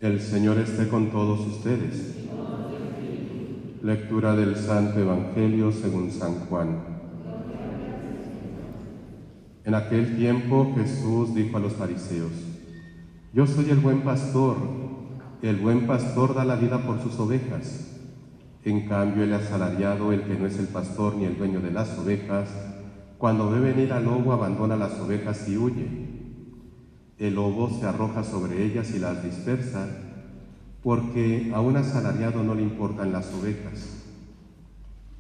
El Señor esté con todos ustedes. Lectura del Santo Evangelio según San Juan. En aquel tiempo Jesús dijo a los fariseos: Yo soy el buen pastor da la vida por sus ovejas. En cambio el asalariado, el que no es el pastor ni el dueño de las ovejas, cuando ve venir al lobo abandona las ovejas y huye. El lobo se arroja sobre ellas y las dispersa, porque a un asalariado no le importan las ovejas.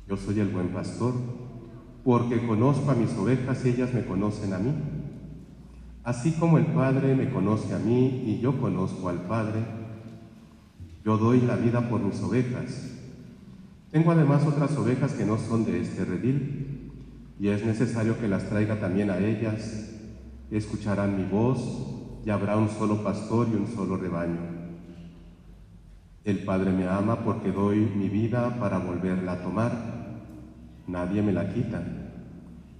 Yo soy el buen pastor, porque conozco a mis ovejas y ellas me conocen a mí. Así como el Padre me conoce a mí y yo conozco al Padre, yo doy la vida por mis ovejas. Tengo además otras ovejas que no son de este redil, y es necesario que las traiga también a ellas. Escucharán mi voz, y habrá un solo pastor y un solo rebaño. El Padre me ama porque doy mi vida para volverla a tomar. Nadie me la quita.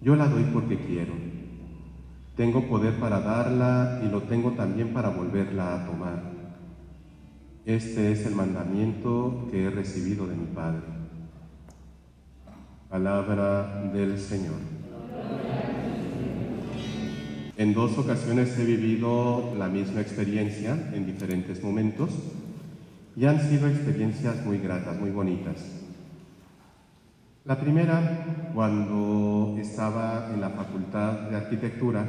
Yo la doy porque quiero. Tengo poder para darla y lo tengo también para volverla a tomar. Este es el mandamiento que he recibido de mi Padre. Palabra del Señor. En 2 ocasiones he vivido la misma experiencia en diferentes momentos y han sido experiencias muy gratas, muy bonitas. La primera, cuando estaba en la Facultad de Arquitectura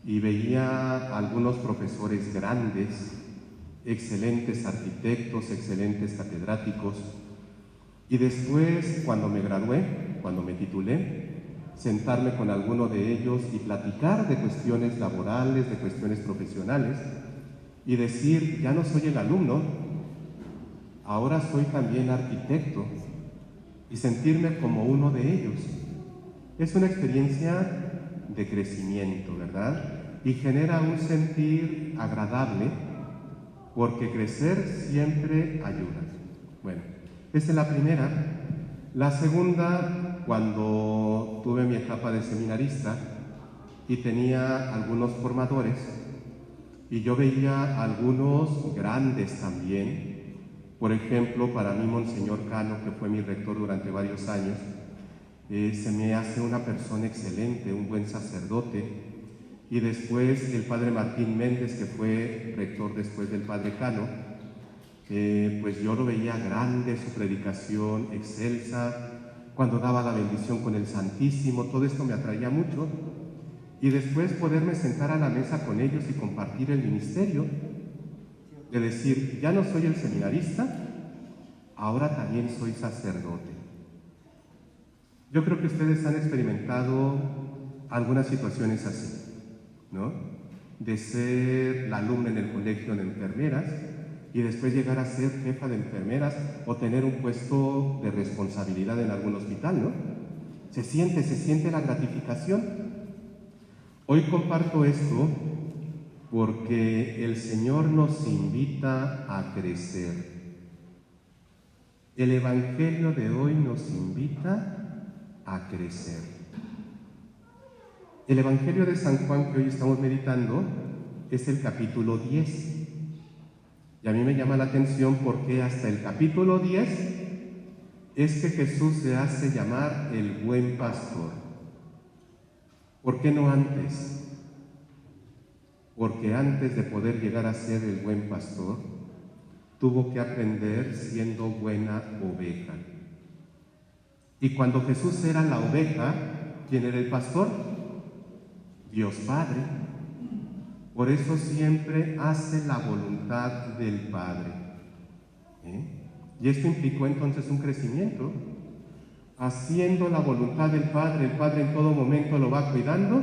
y veía a algunos profesores grandes, excelentes arquitectos, excelentes catedráticos, y después, cuando me gradué, cuando me titulé, sentarme con alguno de ellos y platicar de cuestiones laborales, de cuestiones profesionales, y decir: ya no soy el alumno, ahora soy también arquitecto, y sentirme como uno de ellos. Es una experiencia de crecimiento, ¿verdad? Y genera un sentir agradable, porque crecer siempre ayuda. Bueno, esa es la primera. La segunda, cuando tuve mi etapa de seminarista y tenía algunos formadores, y yo veía algunos grandes también. Por ejemplo, para mí Monseñor Cano, que fue mi rector durante varios años, se me hace una persona excelente, un buen sacerdote. Y después el Padre Martín Méndez, que fue rector después del Padre Cano, pues yo lo veía grande, su predicación excelsa, cuando daba la bendición con el Santísimo, todo esto me atraía mucho. Y después poderme sentar a la mesa con ellos y compartir el ministerio, de decir: ya no soy el seminarista, ahora también soy sacerdote. Yo creo que ustedes han experimentado algunas situaciones así, ¿no? De ser la alumna en el colegio de enfermeras y después llegar a ser jefa de enfermeras o tener un puesto de responsabilidad en algún hospital, ¿no? Se siente la gratificación. Hoy comparto esto porque el Señor nos invita a crecer. El Evangelio de hoy nos invita a crecer. El Evangelio de San Juan que hoy estamos meditando es el capítulo 10. Y a mí me llama la atención porque hasta el capítulo 10 es que Jesús se hace llamar el buen pastor. ¿Por qué no antes? Porque antes de poder llegar a ser el buen pastor, tuvo que aprender siendo buena oveja. Y cuando Jesús era la oveja, ¿quién era el pastor? Dios Padre. Por eso siempre hace la voluntad del Padre. Y esto implicó entonces un crecimiento. Haciendo la voluntad del Padre, el Padre en todo momento lo va cuidando.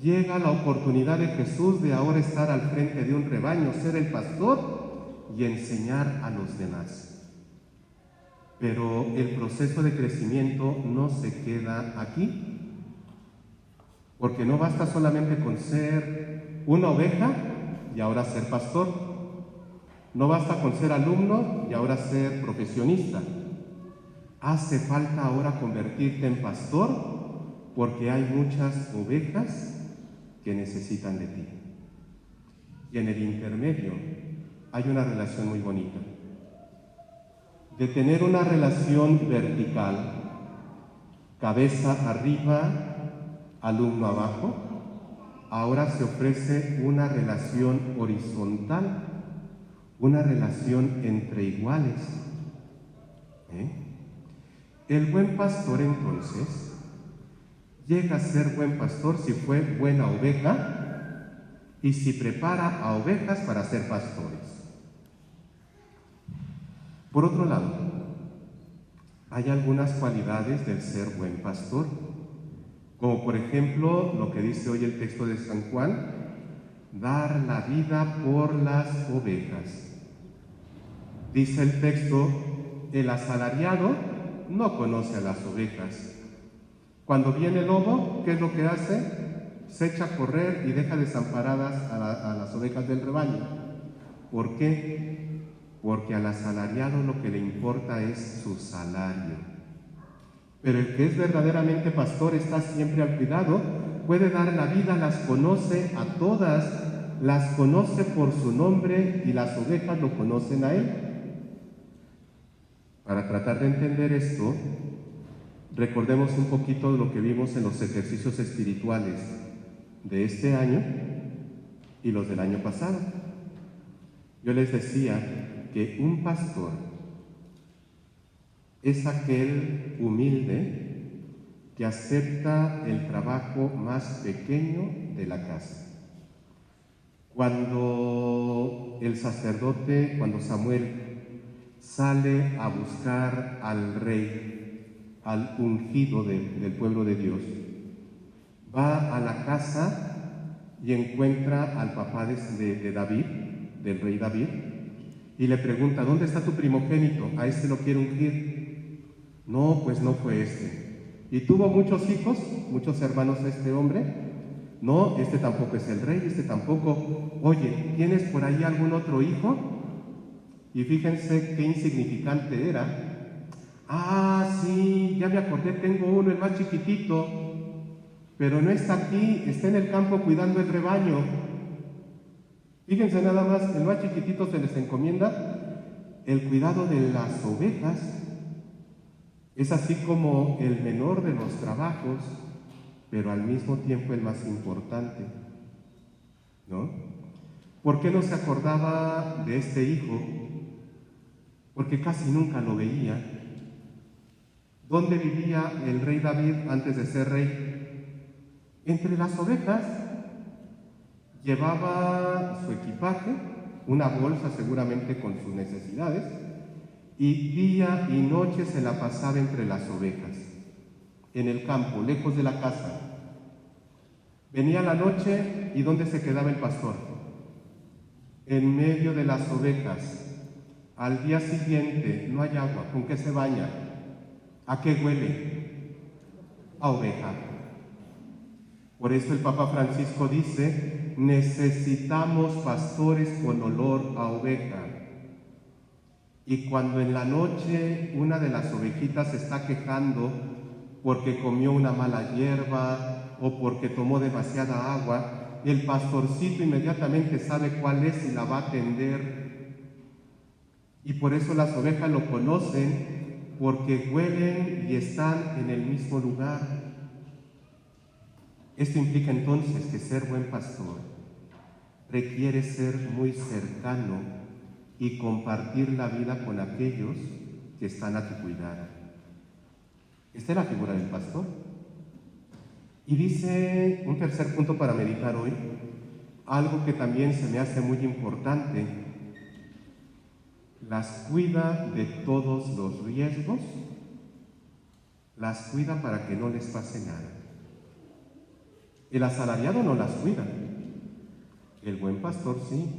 Llega la oportunidad de Jesús de ahora estar al frente de un rebaño, ser el pastor y enseñar a los demás. Pero el proceso de crecimiento no se queda aquí, porque no basta solamente con ser una oveja y ahora ser pastor. No basta con ser alumno y ahora ser profesionista. Hace falta ahora convertirte en pastor, porque hay muchas ovejas que necesitan de ti. Y en el intermedio hay una relación muy bonita. De tener una relación vertical, cabeza arriba, alumno abajo, ahora se ofrece una relación horizontal, una relación entre iguales. El buen pastor entonces llega a ser buen pastor si fue buena oveja y si prepara a ovejas para ser pastores. Por otro lado, hay algunas cualidades del ser buen pastor, como por ejemplo lo que dice hoy el texto de San Juan, dar la vida por las ovejas. Dice el texto, el asalariado no conoce a las ovejas. Cuando viene el lobo, ¿qué es lo que hace? Se echa a correr y deja desamparadas a las ovejas del rebaño. ¿Por qué? Porque al asalariado lo que le importa es su salario. Pero el que es verdaderamente pastor está siempre al cuidado, puede dar la vida, las conoce a todas, las conoce por su nombre y las ovejas lo conocen a él. Para tratar de entender esto, recordemos un poquito de lo que vimos en los ejercicios espirituales de este año y los del año pasado. Yo les decía que un pastor es aquel humilde que acepta el trabajo más pequeño de la casa. Cuando el sacerdote, cuando Samuel sale a buscar al rey, al ungido del pueblo de Dios, va a la casa y encuentra al papá de David, del rey David, y le pregunta, ¿dónde está tu primogénito? A este lo quiero ungir. No, pues no fue este. ¿Y tuvo muchos hijos, muchos hermanos este hombre? No, este tampoco es el rey, este tampoco. Oye, ¿tienes por ahí algún otro hijo? Y fíjense qué insignificante era. Ah, sí, ya me acordé, tengo uno, el más chiquitito, pero no está aquí, está en el campo cuidando el rebaño. Fíjense nada más, el más chiquitito se les encomienda el cuidado de las ovejas. Es así como el menor de los trabajos, pero al mismo tiempo el más importante, ¿no? ¿Por qué no se acordaba de este hijo? Porque casi nunca lo veía. ¿Dónde vivía el rey David antes de ser rey? Entre las ovejas. Llevaba su equipaje, una bolsa seguramente con sus necesidades, y día y noche se la pasaba entre las ovejas, en el campo, lejos de la casa. Venía la noche y ¿dónde se quedaba el pastor? En medio de las ovejas. Al día siguiente no hay agua, ¿con qué se baña? ¿A qué huele? A oveja. Por eso el Papa Francisco dice, necesitamos pastores con olor a oveja. Y cuando en la noche una de las ovejitas se está quejando porque comió una mala hierba o porque tomó demasiada agua, el pastorcito inmediatamente sabe cuál es y la va a atender. Y por eso las ovejas lo conocen, porque huelen y están en el mismo lugar. Esto implica entonces que ser buen pastor requiere ser muy cercano y compartir la vida con aquellos que están a tu cuidado. Esta es la figura del pastor. Y dice un tercer punto para meditar hoy, algo que también se me hace muy importante: las cuida de todos los riesgos, las cuida para que no les pase nada. El asalariado no las cuida, el buen pastor sí,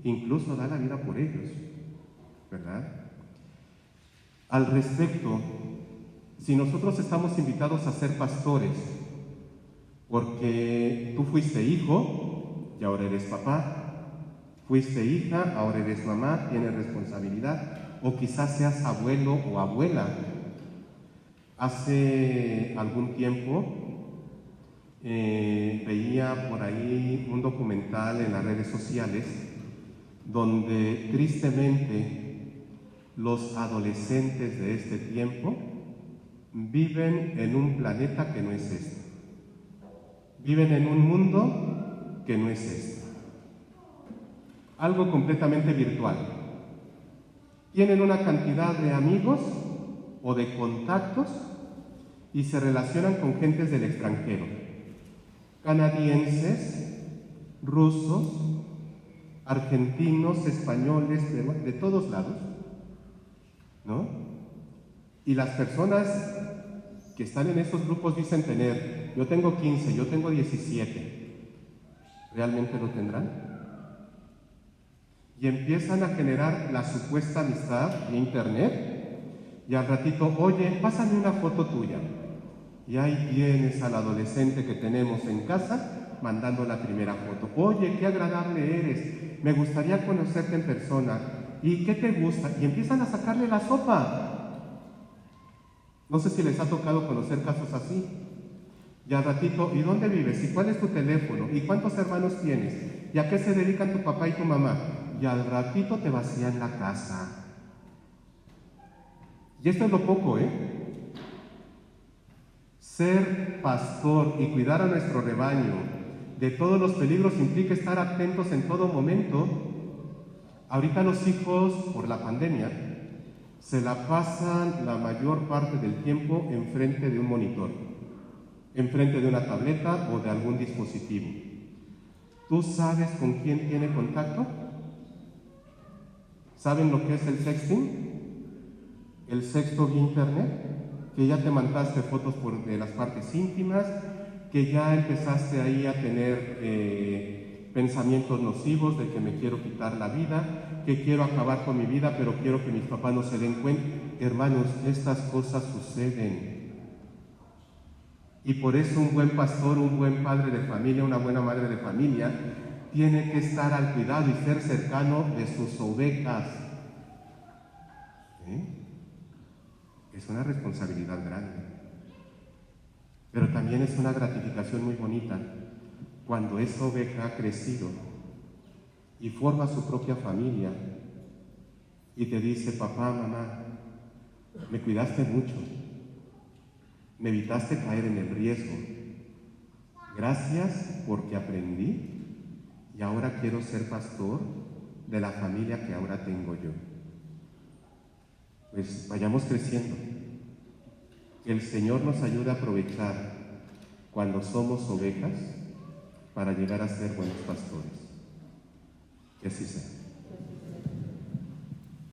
incluso da la vida por ellos, ¿verdad? Al respecto, si nosotros estamos invitados a ser pastores, porque tú fuiste hijo y ahora eres papá, fuiste hija, ahora eres mamá, tienes responsabilidad, o quizás seas abuelo o abuela. Hace algún tiempo veía por ahí un documental en las redes sociales donde tristemente los adolescentes de este tiempo viven en un planeta que no es este. Viven en un mundo que no es este. Algo completamente virtual. Tienen una cantidad de amigos o de contactos y se relacionan con gentes del extranjero. Canadienses, rusos, argentinos, españoles, de todos lados, ¿no? Y las personas que están en estos grupos dicen tener, yo tengo 15, yo tengo 17. ¿Realmente lo tendrán? Y empiezan a generar la supuesta amistad de internet y al ratito, oye, pásame una foto tuya. Y ahí tienes al adolescente que tenemos en casa mandando la primera foto. Oye, qué agradable eres, me gustaría conocerte en persona. ¿Y qué te gusta? Y empiezan a sacarle la sopa. No sé si les ha tocado conocer casos así. Y al ratito, ¿y dónde vives? ¿Y cuál es tu teléfono? ¿Y cuántos hermanos tienes? ¿Y a qué se dedican tu papá y tu mamá? Y al ratito te vacían la casa. Y esto es lo poco, Ser pastor y cuidar a nuestro rebaño de todos los peligros implica estar atentos en todo momento. Ahorita los hijos, por la pandemia, se la pasan la mayor parte del tiempo enfrente de un monitor, enfrente de una tableta o de algún dispositivo. ¿Tú sabes con quién tiene contacto? ¿Saben lo que es el sexting? El sexto vía internet, que ya te mandaste fotos de las partes íntimas, que ya empezaste ahí a tener pensamientos nocivos de que me quiero quitar la vida, que quiero acabar con mi vida, pero quiero que mis papás no se den cuenta. Hermanos, estas cosas suceden. Y por eso un buen pastor, un buen padre de familia, una buena madre de familia, tiene que estar al cuidado y ser cercano de sus ovejas. Es una responsabilidad grande. Pero también es una gratificación muy bonita cuando esa oveja ha crecido y forma su propia familia y te dice, papá, mamá, me cuidaste mucho, me evitaste caer en el riesgo. Gracias porque aprendí y ahora quiero ser pastor de la familia que ahora tengo yo. Pues vayamos creciendo. Que el Señor nos ayude a aprovechar cuando somos ovejas para llegar a ser buenos pastores. Que así sea.